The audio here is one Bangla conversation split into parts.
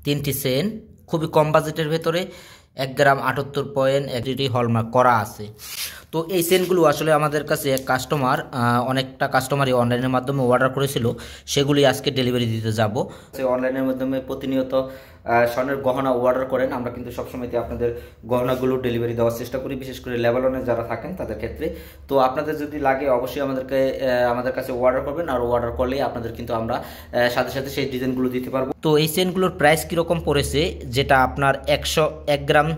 3টি চেন খুবই কম বাজেটের ভেতরে 1 গ্রাম 78 পয়েন্ট এটি হলমার্ক করা আছে। তো এই চেনগুলো আসলে আমাদের কাছে এক কাস্টমার অনেকটা কাস্টমারই অনলাইনের মাধ্যমে অর্ডার করেছিল, সেগুলি আজকে ডেলিভারি দিতে যাব। অনলাইনের মাধ্যমে প্রতিনিয়ত স্বর্ণের গহনা অর্ডার করেন, আমরা কিন্তু সবসময় আপনাদের গহনাগুলো ডেলিভারি দেওয়ার চেষ্টা করি, বিশেষ করে লেবাননে যারা থাকেন তাদের ক্ষেত্রে। তো আপনাদের যদি লাগে অবশ্যই আমাদের কাছে অর্ডার করবেন, আর অর্ডার করলে আপনাদের কিন্তু আমরা সাথে সাথে সেই ডিজাইনগুলো দিতে পারবো। তো এই চেনগুলোর প্রাইস কীরকম পড়েছে, যেটা আপনার 101 গ্রাম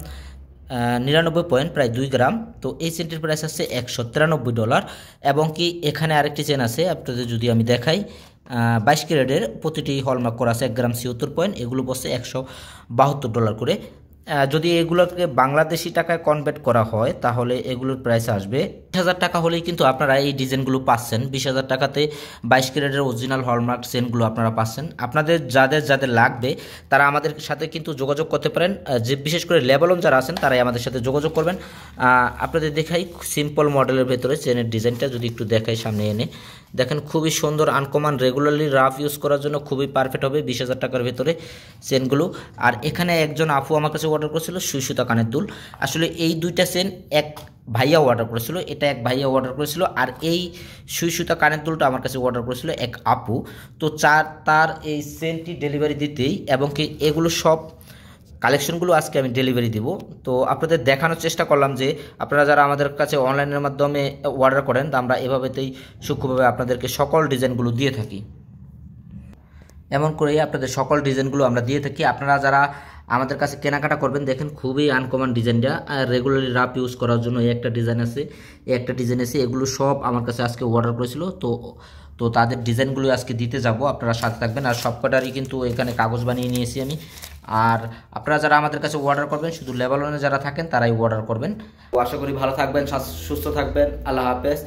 99 পয়েন্ট প্রায় 2 গ্রাম। তো এই চেনটির প্রাইস আছে $193। এবং কি এখানে আরেকটি চেন আছে, আপনাদের যদি আমি দেখাই 22 ক্যারেটের, প্রতিটি হলমার্ক করা আছে 1 গ্রাম 76 পয়েন্ট, এগুলো বসে $172 করে। যদি এগুলোকে বাংলাদেশি টাকায় কনভার্ট করা হয় তাহলে এগুলোর প্রাইস আসবে 20,000 টাকা হলেই কিন্তু আপনারা এই ডিজাইনগুলো পাচ্ছেন। 20,000 টাকাতে 22 ক্যারেটের অরিজিনাল হলমার্ক চেনগুলো আপনারা পাচ্ছেন। আপনাদের যাদের লাগবে তারা আমাদের সাথে কিন্তু যোগাযোগ করতে পারেন, যে বিশেষ করে লেবানন যারা আছেন তারাই আমাদের সাথে যোগাযোগ করবেন। আপনাদের দেখাই সিম্পল মডেলের ভেতরে চেনের ডিজাইনটা, যদি একটু দেখাই সামনে এনে দেখেন, খুবই সুন্দর আনকমন, রেগুলারলি রাফ ইউজ করার জন্য খুবই পারফেক্ট হবে 20,000 টাকার ভেতরে চেনগুলো। আর এখানে একজন আপু আমার কাছে অর্ডার করেছিল সুই সুতা কানের দুল। আসলে এই দুইটা চেন এক ভাইয়া অর্ডার করেছিল, এটা এক ভাইয়া অর্ডার করেছিল, আর এই সুই সুতা কানের দুলটা আমার কাছে অর্ডার করেছিল এক আপু। তো তার এই চেনটি ডেলিভারি দিতেই, এবং কি এগুলো সব কালেকশনগুলো আজকে আমি ডেলিভারি দিব। তো আপনাদের দেখানোর চেষ্টা করলাম যে আপনারা যারা আমাদের কাছে অনলাইনের মাধ্যমে অর্ডার করেন, তা আমরা এভাবেতেই সূক্ষ্মভাবে আপনাদেরকে সকল ডিজাইনগুলো দিয়ে থাকি। এমন করেই আপনাদের সকল ডিজাইনগুলো আমরা দিয়ে থাকি। আপনারা যারা আমাদের কাছে কেনাকাটা করবেন, দেখেন খুবই আনকমন ডিজাইনটা, রেগুলারলি রাফ ইউজ করার জন্য এই একটা ডিজাইন আছে, এই একটা ডিজাইন আছে, এগুলো সব আমার কাছে আজকে অর্ডার করেছিল। তো তাদের ডিজাইনগুলো আজকে দিতে যাব, আপনারা সাথে থাকবেন। আর সবকটারই কিন্তু এখানে কাগজ বানিয়ে নিয়েছি আমি। আর আপনারা যারা আমাদের কাছে অর্ডার করবেন, শুধু লেবাননে যারা থাকেন তারাই অর্ডার করবেন। আশা করি ভালো থাকবেন, সুস্থ থাকবেন। আল্লাহ হাফেজ।